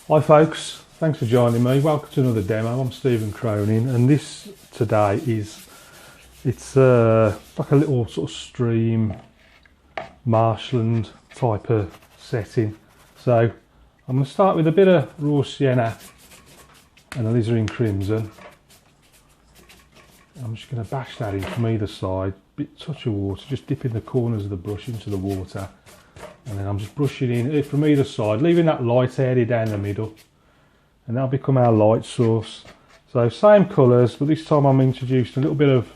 Hi folks, thanks for joining me. Welcome to another demo. I'm Stephen Cronin, and this today it's like a little sort of stream marshland type of setting. So I'm going to start with a bit of raw sienna and alizarin crimson. I'm just going to bash that in from either side, touch of water, just dipping the corners of the brush into the water, and then I'm just brushing in from either side, leaving that light area down the middle, and that'll become our light source. So same colours, but this time I'm introducing a little bit of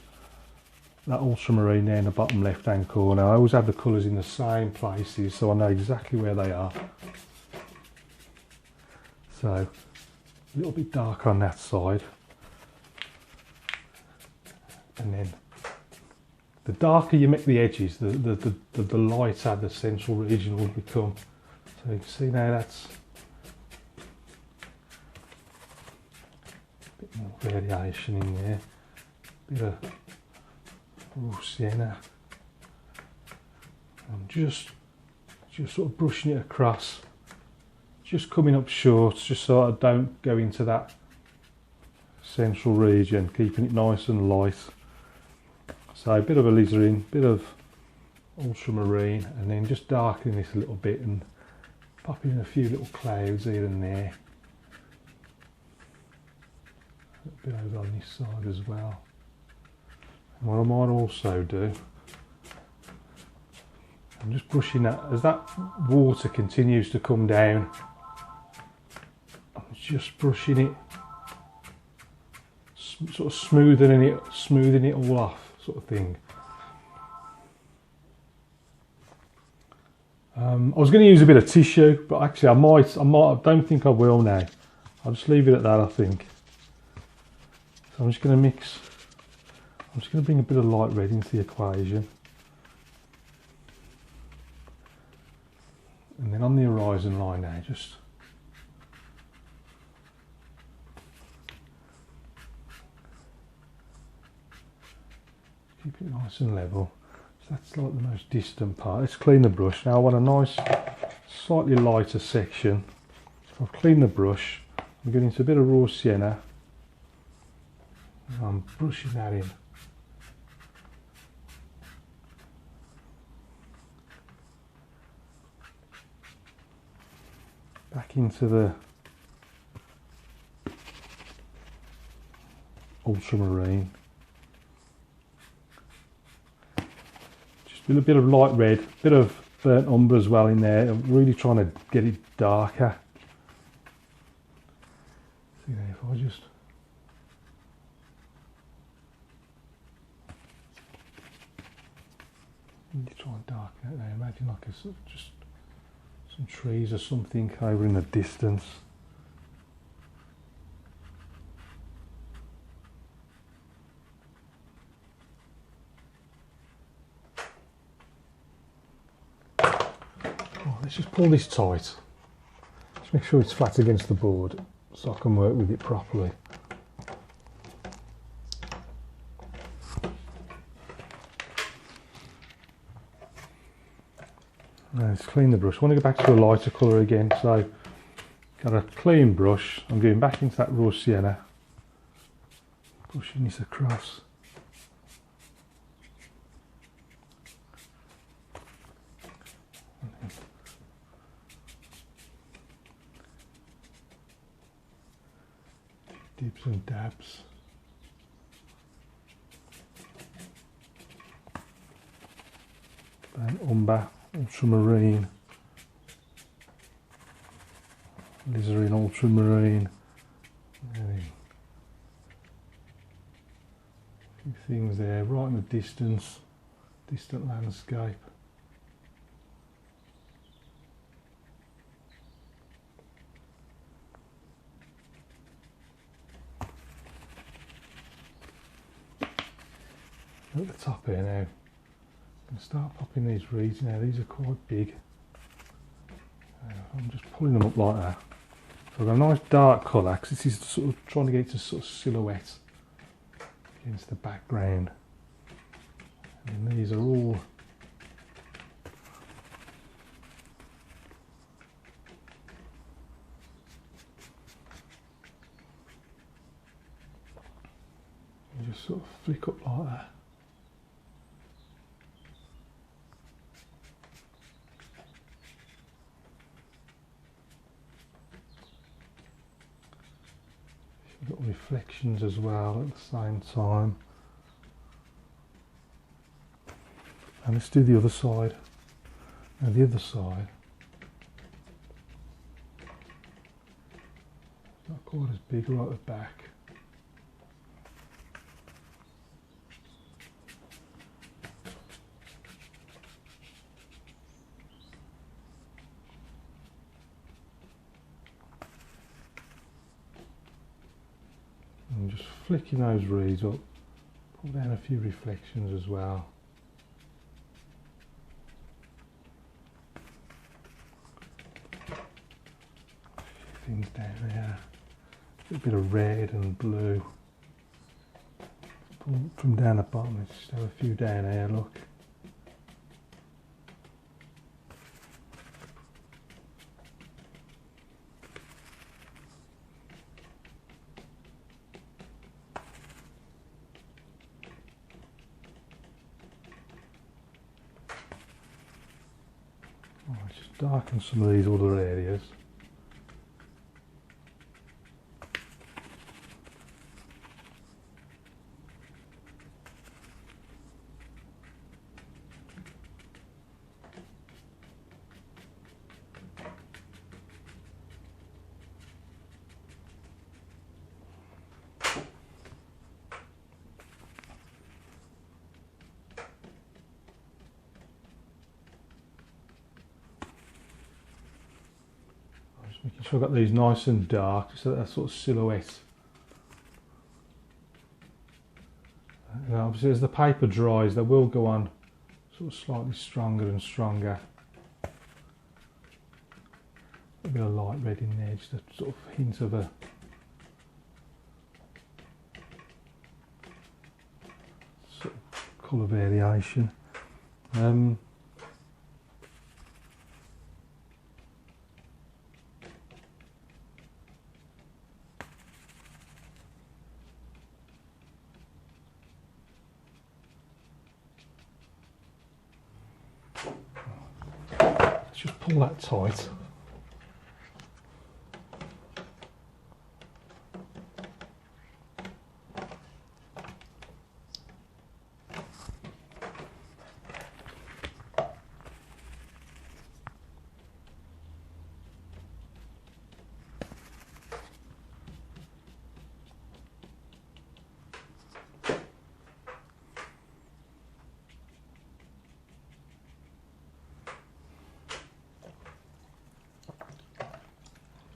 that ultramarine there in the bottom left hand corner. I always have the colours in the same places so I know exactly where they are. So a little bit dark on that side, and then the darker you make the edges, the lighter the central region will become. So you can see now that's a bit more variation in there, bit of raw sienna. I'm just sort of brushing it across, just coming up short, just so I don't go into that central region, keeping it nice and light. So a bit of alizarin, bit of ultramarine, and then just darkening this a little bit and popping in a few little clouds here and there. A little bit over on this side as well. And what I might also do, I'm just brushing that, as that water continues to come down, I'm just brushing it, sort of smoothing it all off, sort of thing. I was going to use a bit of tissue, but actually I don't think I will now. I'll just leave it at that, I think. So I'm just going to bring a bit of light red into the equation. And then on the horizon line now, just keep it nice and level. So that's like the most distant part. Let's clean the brush. Now I want a nice, slightly lighter section. So I've cleaned the brush. I'm getting into a bit of raw sienna. I'm brushing that in. Back into the ultramarine. Just a bit of light red, bit of burnt umber as well in there. I'm really trying to get it darker. See now, if I just try and darken it now, imagine like just some trees or something over in the distance. Oh, let's just pull this tight. Just make sure it's flat against the board so I can work with it properly. Now let's clean the brush. I want to go back to a lighter colour again, so got a clean brush. I'm going back into that raw sienna, pushing this across. Dips and dabs. Then umber, ultramarine, alizarin, ultramarine. A few things there, right in the distance, distant landscape. At the top here now, I'm going to start popping these reeds now. These are quite big. I'm just pulling them up like that. So I've got a nice dark colour, because this is sort of trying to get into sort of silhouette against the background. And these are all just sort of flick up like that. You've got reflections as well at the same time. And let's do the other side. Now the other side, not quite as big right at the back. And just flicking those reeds up, pull down a few reflections as well. Things down there, a bit of red and blue. Pull from down the bottom, let's just have a few down here, look. Right, just darken some of these other areas. Making sure I've got these nice and dark, so that sort of silhouette. And obviously as the paper dries they will go on sort of slightly stronger and stronger. A bit of light red in there, just a sort of hint of a sort of colour variation. Just pull that tight.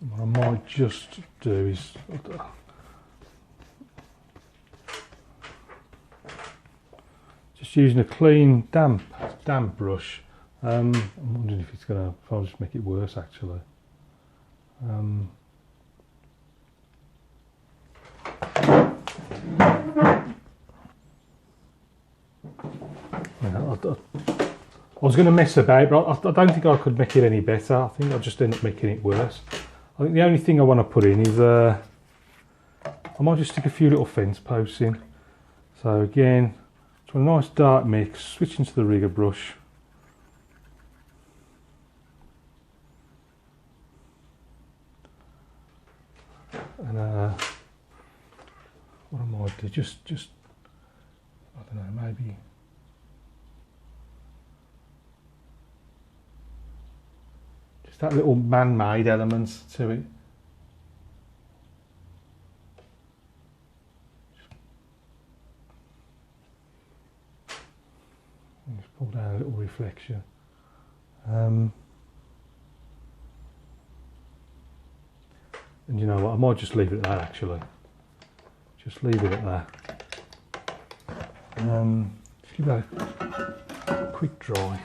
What I might just do is just using a clean damp brush. I'm wondering if it's gonna, if I'll just make it worse actually. I was going to mess about, but I don't think I could make it any better. I think I'll just end up making it worse. I think the only thing I want to put in is, I might just stick a few little fence posts in. So again, to a nice dark mix, switch into the rigger brush. And what I might do, just I don't know, maybe just that little man-made element to it. Just pull down a little reflection. And you know what, I might just leave it at that actually. Just leave it at that. Just give that a quick dry.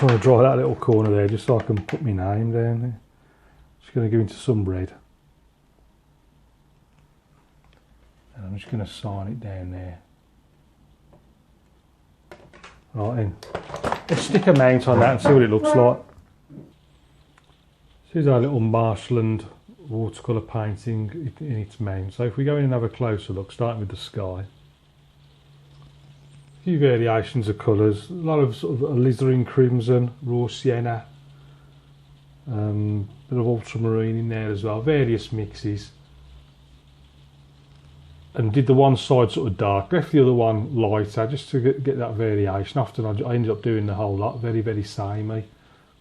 just want to dry that little corner there just so I can put my name down there. Just going to go into some red. And I'm just going to sign it down there. Right then, let's stick a mount on that and see what it looks like. This is our little marshland watercolour painting in its mount. So if we go in and have a closer look, starting with the sky. A few variations of colours, a lot of sort of alizarin crimson, raw sienna, bit of ultramarine in there as well, various mixes. And did the one side sort of dark, left the other one lighter just to get that variation. Often I ended up doing the whole lot, very, very samey.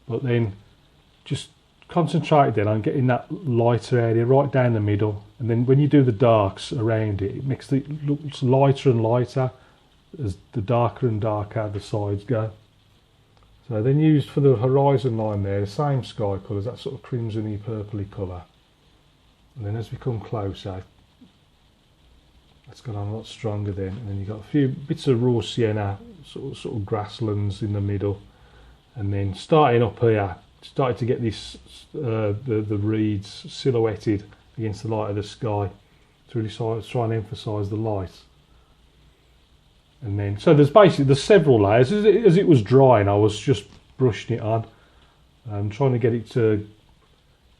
But then just concentrated then on getting that lighter area right down the middle. And then when you do the darks around it, it makes it look lighter and lighter as the darker and darker the sides go. So then used for the horizon line there, the same sky colours, that sort of crimsony purpley colour. And then as we come closer, that's gone on a lot stronger then, and then you've got a few bits of raw sienna, sort of grasslands in the middle, and then starting up here, started to get this the reeds silhouetted against the light of the sky to really try and emphasise the light. And then so there's several layers. As it was drying, I was just brushing it on, trying to get it to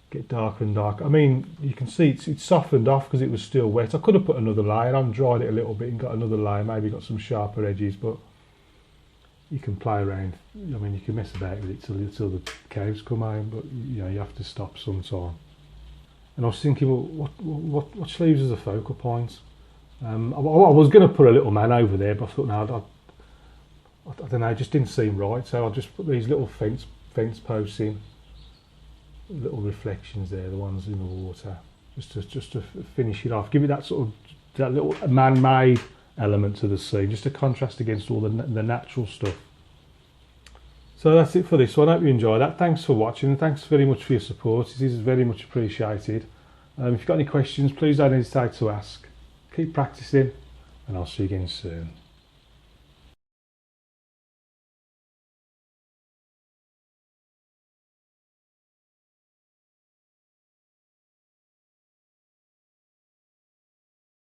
get darker and darker. I mean, you can see it's softened off because it was still wet. I could have put another layer on, dried it a little bit and got another layer, maybe got some sharper edges, but you can play around. I mean, you can mess about with it till the cows come home, but you know, you have to stop sometime. And I was thinking, well, what should I use as a focal point? I was going to put a little man over there, but I thought, no, I don't know, it just didn't seem right, so I'll just put these little fence posts in. Little reflections there, the ones in the water, just to finish it off, give it that sort of that little man-made element to the scene, just to contrast against all the natural stuff. So that's it for this one. I hope you enjoyed that. Thanks for watching, and thanks very much for your support. It is very much appreciated. If you've got any questions, please don't hesitate to ask. Keep practicing, and I'll see you again soon.